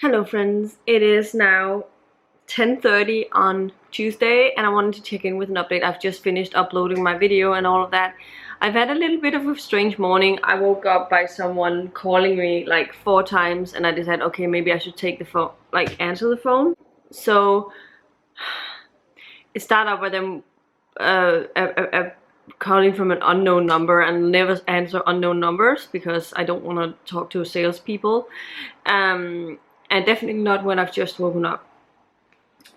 Hello friends, it is now 10:30 on Tuesday and I wanted to check in with an update. I've just finished uploading my video and all of that. I've had a little bit of a strange morning. I woke up by someone calling me like 4 times and I decided, okay, maybe I should take the phone, like answer the phone. So it started out with them calling from an unknown number, and never answer unknown numbers because I don't want to talk to salespeople. And definitely not when I've just woken up.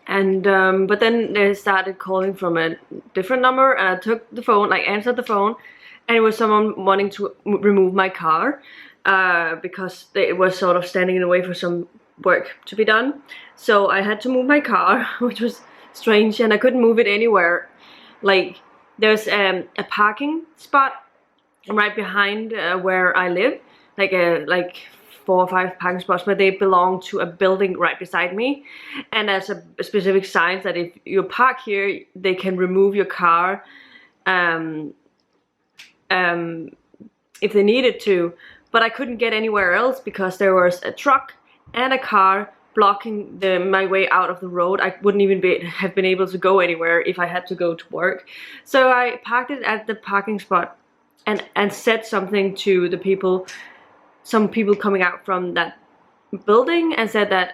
And but then they started calling from a different number, and I took the phone, like answered the phone, and it was someone wanting to remove my car because it was sort of standing in the way for some work to be done. So I had to move my car, which was strange, and I couldn't move it anywhere. Like there's a parking spot right behind where I live, like 4 or 5 parking spots, but they belong to a building right beside me, and there's a specific sign that if you park here they can remove your car if they needed to. But I couldn't get anywhere else because there was a truck and a car blocking my way out of the road. I wouldn't even have been able to go anywhere if I had to go to work. So I parked it at the parking spot and said something to the people, some people coming out from that building, and said that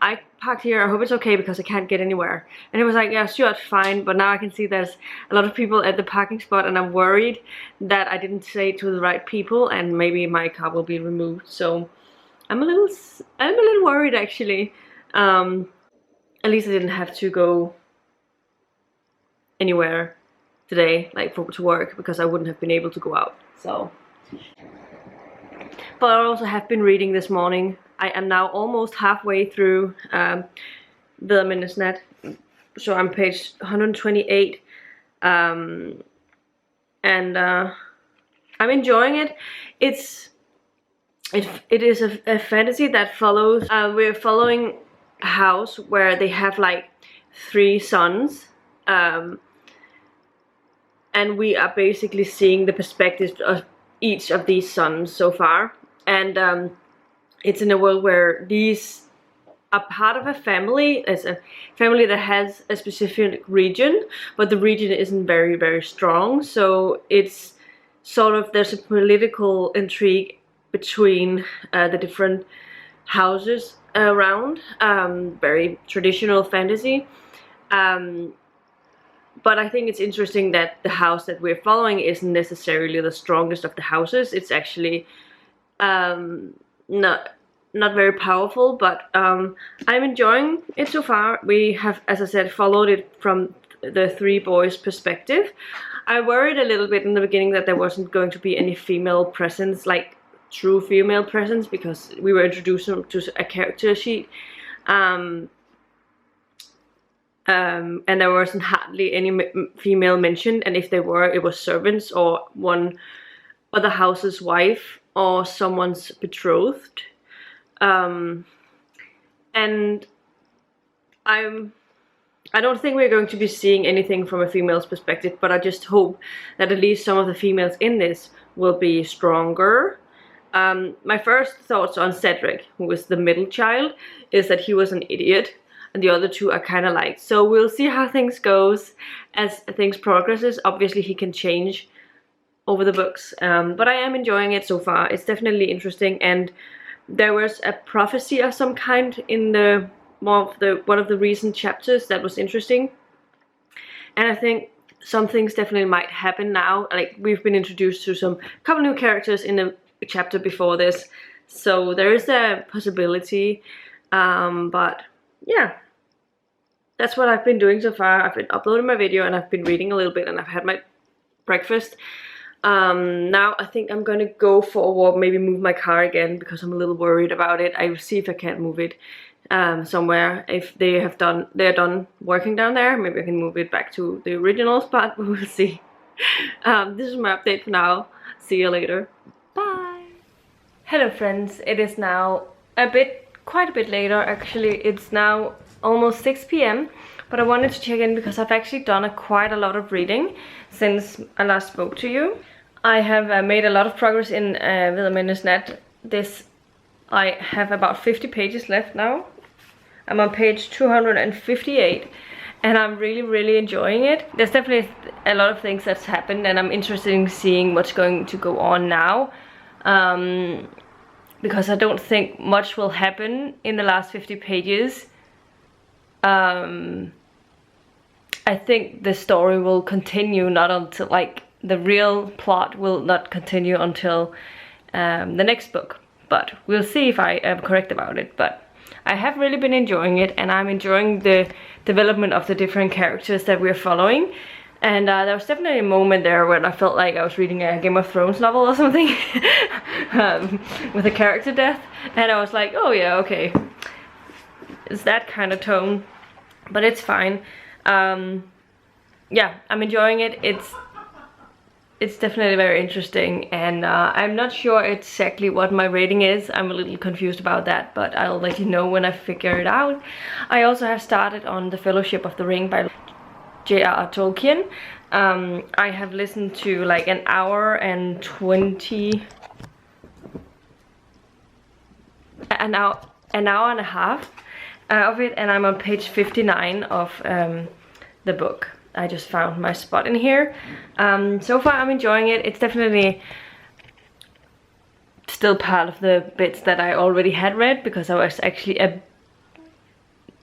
I parked here, I hope it's okay because I can't get anywhere. And it was like, yeah, sure, it's fine. But now I can see there's a lot of people at the parking spot, and I'm worried that I didn't say it to the right people and maybe my car will be removed. So I'm a little worried actually. At least I didn't have to go anywhere today, like to work, because I wouldn't have been able to go out. So, but I also have been reading this morning. I am now almost halfway through Untitled, so I'm page 128, and I'm enjoying it. It is a fantasy that follows. We're following a house where they have like 3 sons, and we are basically seeing the perspectives of each of these sons so far. And it's in a world where these are part of a family. It's a family that has a specific region, but the region isn't very, very strong. So it's sort of, there's a political intrigue between the different houses around. Very traditional fantasy. But I think it's interesting that the house that we're following isn't necessarily the strongest of the houses. It's actually not very powerful, but I'm enjoying it so far. We have, as I said, followed it from the 3 boys' perspective. I worried a little bit in the beginning that there wasn't going to be any female presence, like true female presence, because we were introduced to a character sheet, and there wasn't hardly any female mentioned, and if there were, it was servants or one other house's wife or someone's betrothed. And I don't think we're going to be seeing anything from a female's perspective, but I just hope that at least some of the females in this will be stronger. My first thoughts on Cedric, who was the middle child, is that he was an idiot, and the other 2 are kind of like. So we'll see how things goes as things progresses. Obviously he can change over the books, but I am enjoying it so far. It's definitely interesting, and there was a prophecy of some kind in one of the recent chapters that was interesting, and I think some things definitely might happen now. Like, we've been introduced to a couple new characters in the chapter before this, so there is a possibility. But yeah, that's what I've been doing so far. I've been uploading my video and I've been reading a little bit, and I've had my breakfast. Now I think I'm gonna go for a walk, maybe move my car again because I'm a little worried about it. I will see if I can't move it somewhere. If they're done working down there, maybe I can move it back to the original spot, but we'll see. This is my update for now. See you later. Bye. Hello friends, it is now quite a bit later actually. It's now almost 6 p.m. but I wanted to check in because I've actually done quite a lot of reading since I last spoke to you. I have made a lot of progress in Untitled this I have about 50 pages left now. I'm on page 258 and I'm really enjoying it. There's definitely a lot of things that's happened and I'm interested in seeing what's going to go on now. Because I don't think much will happen in the last 50 pages. I think the story will continue not until, like, the real plot will not continue until the next book. But we'll see if I am correct about it. But I have really been enjoying it, and I'm enjoying the development of the different characters that we're following. And there was definitely a moment there where I felt like I was reading a Game of Thrones novel or something with a character death, and I was like, oh yeah, okay, it's that kind of tone, but it's fine. Yeah, I'm enjoying it. It's definitely very interesting, and I'm not sure exactly what my rating is. I'm a little confused about that, but I'll let you know when I figure it out. I also have started on The Fellowship of the Ring by J.R.R. Tolkien. I have listened to like an hour and 20... an hour and a half of it, and I'm on page 59 of the book. I just found my spot in here. So far I'm enjoying it. It's definitely still part of the bits that I already had read, because I was actually a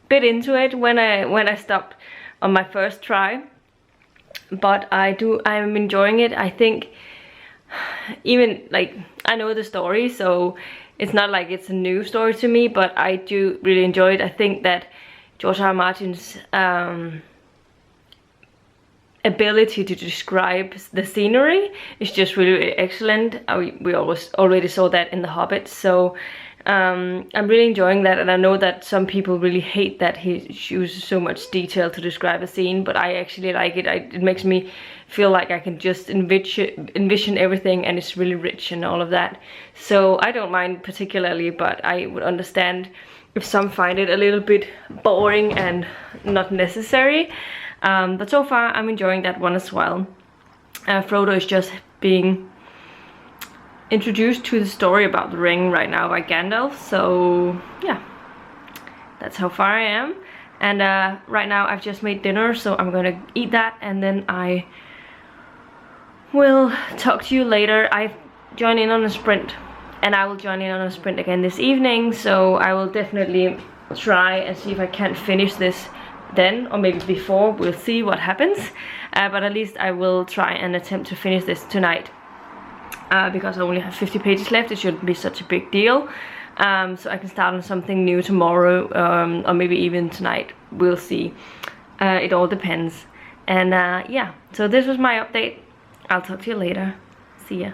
bit into it when I stopped on my first try. But I'm enjoying it. I think even, like, I know the story, so it's not like it's a new story to me, but I do really enjoy it. I think that George R. R. Martin's ability to describe the scenery is just really excellent. We already saw that in The Hobbit, so I'm really enjoying that, and I know that some people really hate that he uses so much detail to describe a scene, but I actually like it. It makes me feel like I can just envision everything, and it's really rich and all of that. So I don't mind particularly, but I would understand if some find it a little bit boring and not necessary. But so far I'm enjoying that one as well. Frodo is just being introduced to the story about the ring right now by Gandalf, so yeah, that's how far I am. And right now I've just made dinner, so I'm gonna eat that, and then I will talk to you later. I've joined in on a sprint, and I will join in on a sprint again this evening, so I will definitely try and see if I can finish this then, or maybe before. We'll see what happens, but at least I will try and attempt to finish this tonight, because I only have 50 pages left. It shouldn't be such a big deal, so I can start on something new tomorrow, or maybe even tonight. We'll see. It all depends. And yeah, so this was my update. I'll talk to you later. See ya.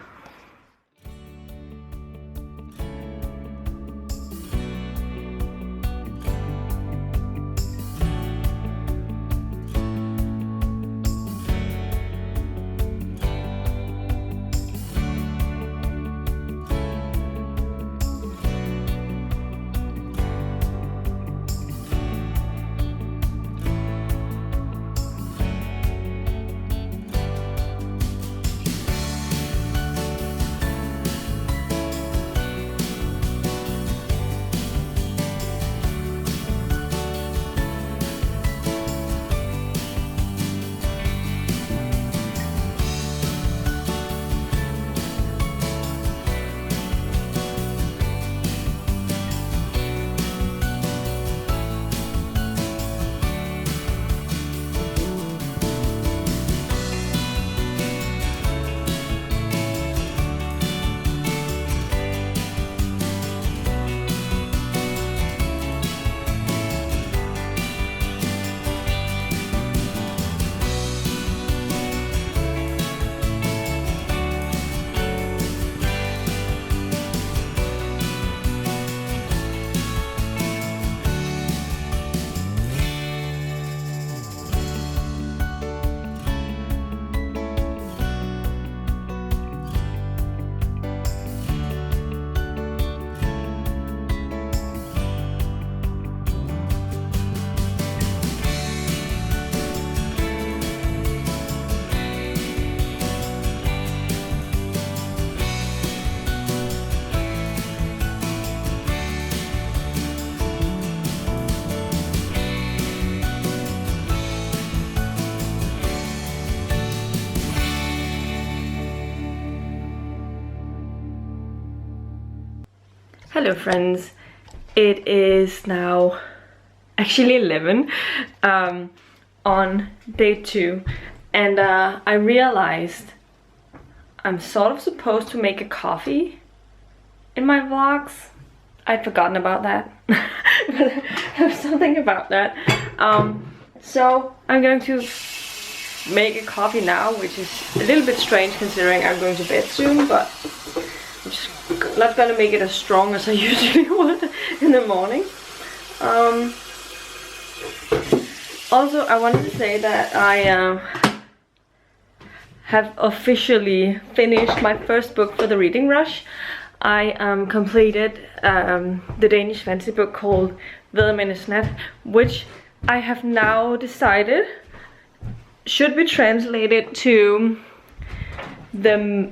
Hello friends, it is now actually 11 on day 2, and I realized I'm sort of supposed to make a coffee in my vlogs. I'd forgotten about that. But there's something about that. So I'm going to make a coffee now, which is a little bit strange considering I'm going to bed soon, but I'm just not gonna make it as strong as I usually would in the morning. Also, I wanted to say that I have officially finished my first book for the reading rush. I completed the Danish fantasy book called Væddermændenes, which I have now decided should be translated to the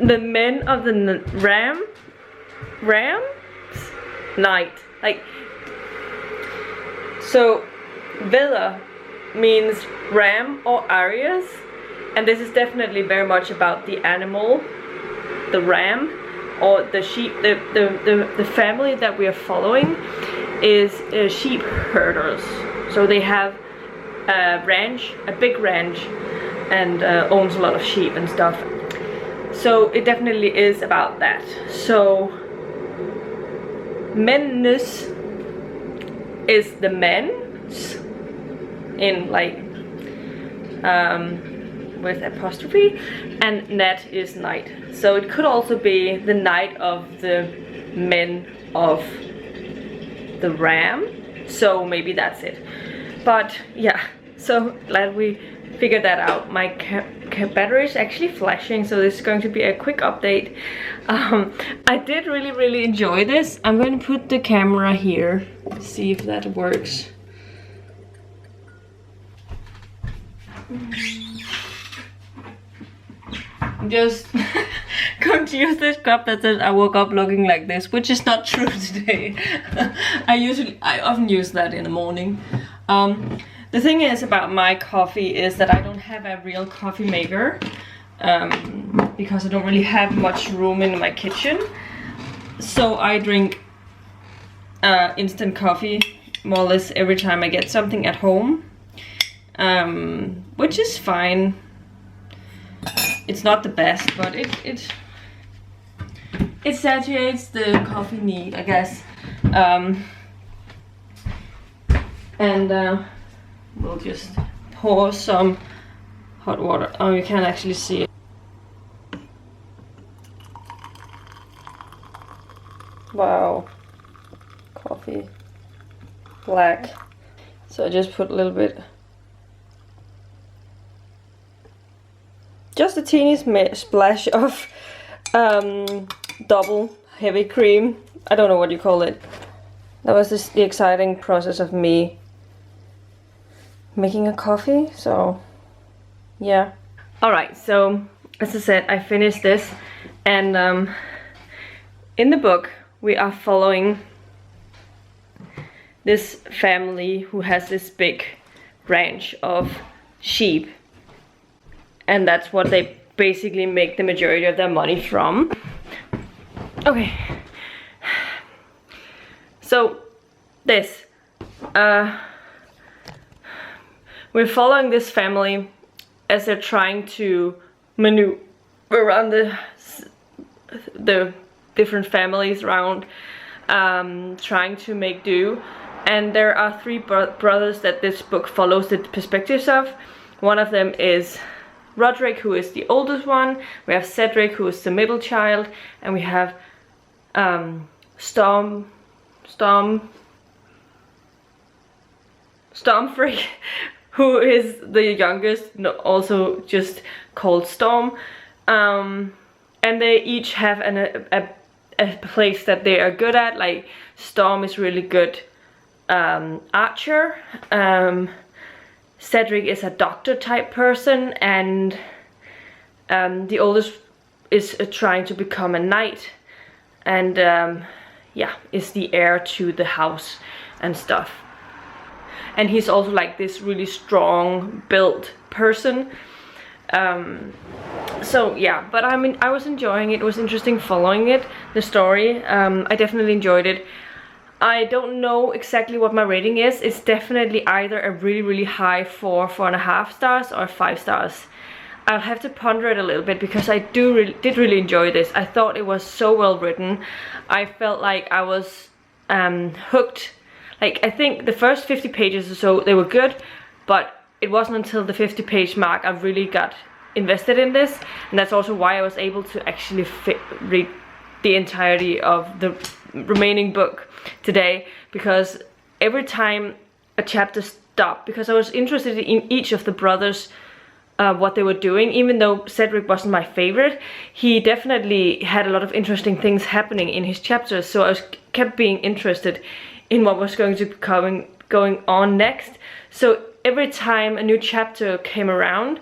the men of the rams night. Like, so Vædder means ram or Aries, and this is definitely very much about the animal, the ram or the sheep. The family that we are following is sheep herders. So they have a ranch, a big ranch, and owns a lot of sheep and stuff. So it definitely is about that. So mændenes is the men's in like with apostrophe, and nat is night. So it could also be the night of the men of the ram. So maybe that's it. But yeah, so glad we figured that out. My battery is actually flashing, so this is going to be a quick update. I did really enjoy this. I'm going to put the camera here, see if that works. I'm just going to use this cup that says I woke up looking like this, which is not true today. I often use that in the morning. The thing is about my coffee is that I don't have a real coffee maker, because I don't really have much room in my kitchen. So I drink instant coffee more or less every time I get something at home, which is fine. It's not the best, but it satiates the coffee need, I guess. We'll just pour some hot water. Oh, you can't actually see it. Wow, coffee, black. So I just put a little bit, just a teeny splash of double heavy cream. I don't know what you call it. That was the exciting process of me making a coffee, so yeah. Alright, so as I said, I finished this, and in the book we are following this family who has this big ranch of sheep, and that's what they basically make the majority of their money from. Okay, so this we're following this family as they're trying to maneuver around the different families around, trying to make do. And there are 3 brothers that this book follows the perspectives of. One of them is Roderick, who is the oldest one. We have Cedric, who is the middle child, and we have Stormfrey, who is the youngest, also just called Storm. And they each have a place that they are good at. Like Storm is really good archer. Cedric is a doctor type person, and the oldest is trying to become a knight, and yeah, is the heir to the house and stuff. And he's also like this really strong built person. So yeah, but I mean, I was enjoying it. It was interesting following it, the story. I definitely enjoyed it. I don't know exactly what my rating is. It's definitely either a really high 4.5 stars, or 5 stars. I'll have to ponder it a little bit, because I did really enjoy this. I thought it was so well written. I felt like I was hooked. Like, I think the first 50 pages or so, they were good, but it wasn't until the 50-page mark I really got invested in this, and that's also why I was able to actually read the entirety of the remaining book today, because every time a chapter stopped, because I was interested in each of the brothers, what they were doing. Even though Cedric wasn't my favorite, he definitely had a lot of interesting things happening in his chapters, so I kept being interested in what was going to be going on next. So every time a new chapter came around,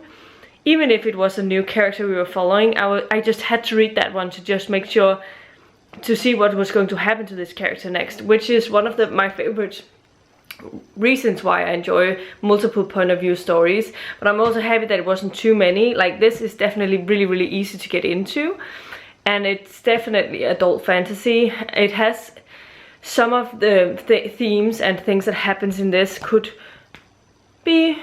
even if it was a new character we were following, I just had to read that one to just make sure to see what was going to happen to this character next, which is one of my favorite reasons why I enjoy multiple point of view stories. But I'm also happy that it wasn't too many. Like, this is definitely really easy to get into, and it's definitely adult fantasy. It has some of the themes and things that happens in this could be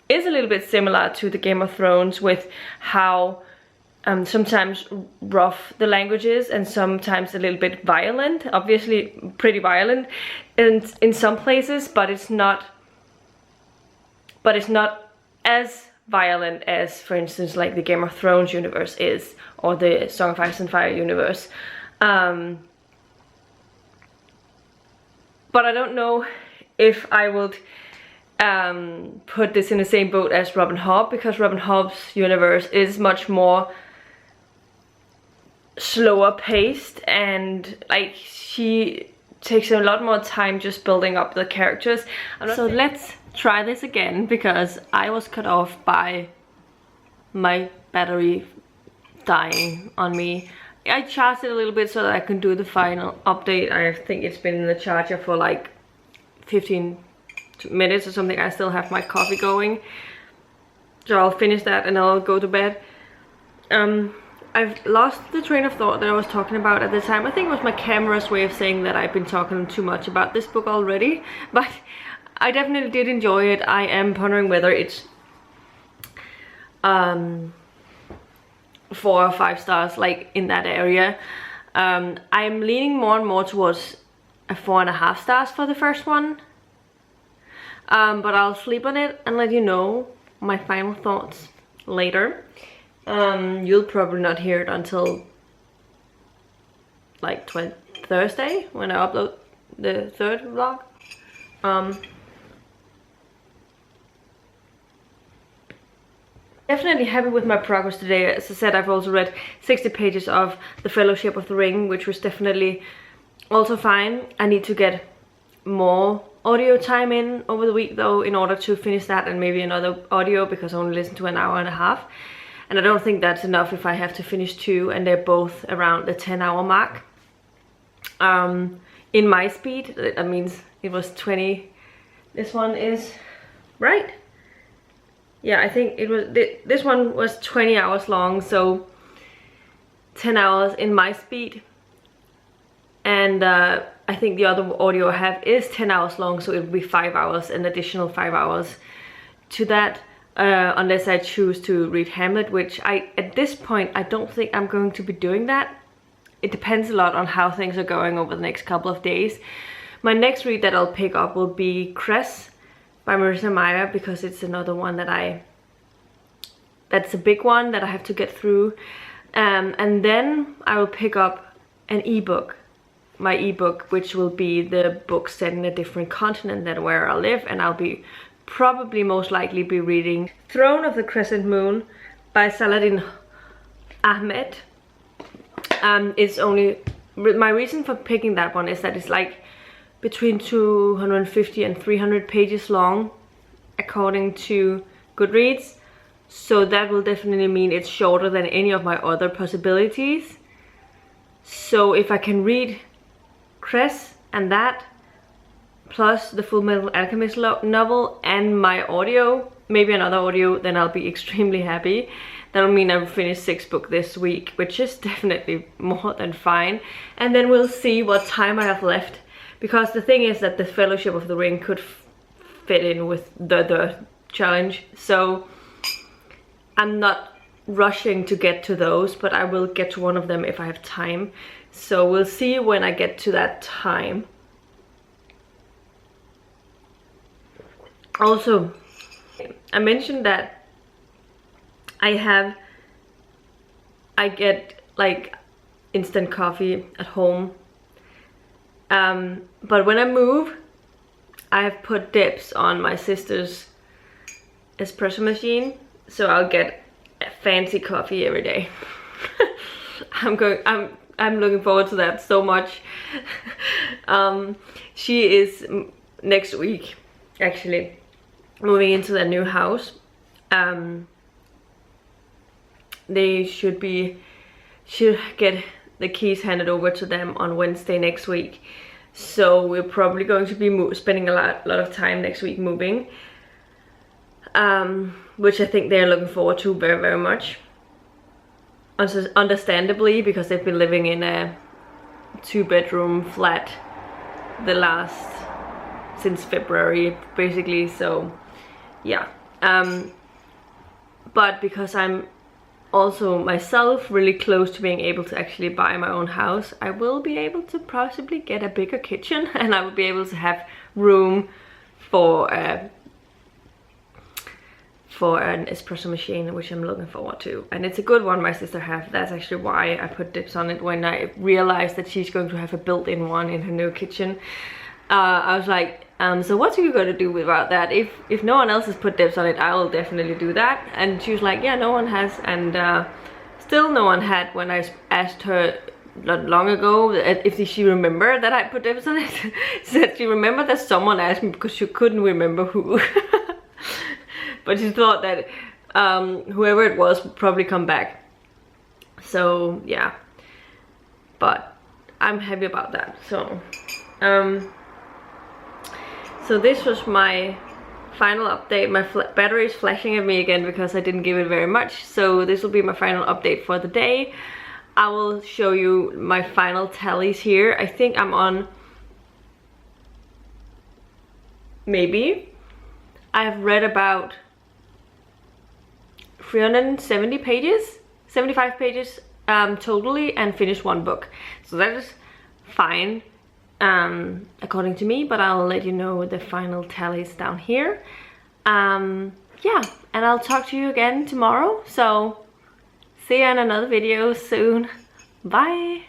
is a little bit similar to the Game of Thrones, with how sometimes rough the language is, and sometimes a little bit violent. Obviously pretty violent in some places, but it's not as violent as, for instance, like the Game of Thrones universe is, or the Song of Ice and Fire universe. But I don't know if I would put this in the same boat as Robin Hobb, because Robin Hobb's universe is much more slower paced, and like, she takes a lot more time just building up the characters. So let's try this again, because I was cut off by my battery dying on me. I charged it a little bit so that I can do the final update. I think it's been in the charger for like 15 minutes or something. I still have my coffee going, so I'll finish that and I'll go to bed. I've lost the train of thought that I was talking about at the time. I think it was my camera's way of saying that I've been talking too much about this book already, but I definitely did enjoy it. I am pondering whether it's 4 or 5 stars, like in that area. I'm leaning more and more towards a 4.5 stars for the first one. But I'll sleep on it and let you know my final thoughts later. You'll probably not hear it until like Thursday, when I upload the 3rd vlog. Definitely happy with my progress today. As I said, I've also read 60 pages of The Fellowship of the Ring, which was definitely also fine. I need to get more audio time in over the week though, in order to finish that, and maybe another audio, because I only listen to an hour and a half. And I don't think that's enough if I have to finish 2, and they're both around the 10-hour mark. In my speed, that means it was 20. This one is right. Yeah, I think it was, this one was 20 hours long, so 10 hours in my speed. And I think the other audio I have is 10 hours long, so it will be 5 hours, an additional 5 hours to that. Unless I choose to read Hamlet, which at this point, I don't think I'm going to be doing that. It depends a lot on how things are going over the next couple of days. My next read that I'll pick up will be Cress by Marissa Meyer, because it's another one that's a big one that I have to get through. And then I will pick up an ebook, my ebook, which will be the book set in a different continent than where I live, and I'll be probably most likely be reading Throne of the Crescent Moon by Saladin Ahmed. It's only, my reason for picking that one is that it's like between 250 and 300 pages long, according to Goodreads. So that will definitely mean it's shorter than any of my other possibilities. So if I can read Cress and that, plus the Full Metal Alchemist novel and my audio maybe another audio, then I'll be extremely happy. That'll mean I've finished 6 books this week, which is definitely more than fine. And then we'll see what time I have left, because the thing is that the Fellowship of the Ring could fit in with the challenge, so I'm not rushing to get to those, but I will get to one of them if I have time. So we'll see when I get to that time. Also, I mentioned that I get like instant coffee at home, but when I move, I have put dips on my sister's espresso machine, so I'll get a fancy coffee every day. I'm looking forward to that so much. She is next week actually moving into their new house. They should get the keys handed over to them on Wednesday next week. So we're probably going to be spending a lot of time next week moving, which I think they're looking forward to very, very much. Understandably, because they've been living in a 2-bedroom flat since February basically, so yeah. But because I'm also myself really close to being able to actually buy my own house, I will be able to possibly get a bigger kitchen, and I will be able to have room for an espresso machine, which I'm looking forward to. And it's a good one my sister has. That's actually why I put dips on it. When I realized that she's going to have a built-in one in her new kitchen, I was like, so what are you going to do about that? If no one else has put dips on it, I will definitely do that. And she was like, yeah, no one has. And still no one had when I asked her not long ago if she remembered that I put dips on it. She said she remembered that someone asked me because she couldn't remember who. But she thought that whoever it was would probably come back. So yeah, but I'm happy about that. So so this was my final update. My battery is flashing at me again because I didn't give it very much. So this will be my final update for the day. I will show you my final tallies here. I think I'm on, maybe, I've read about 370 pages, 75 pages totally, and finished 1 book. So that is fine, according to me, but I'll let you know the final tallies down here. Yeah, and I'll talk to you again tomorrow. So see you in another video soon. Bye!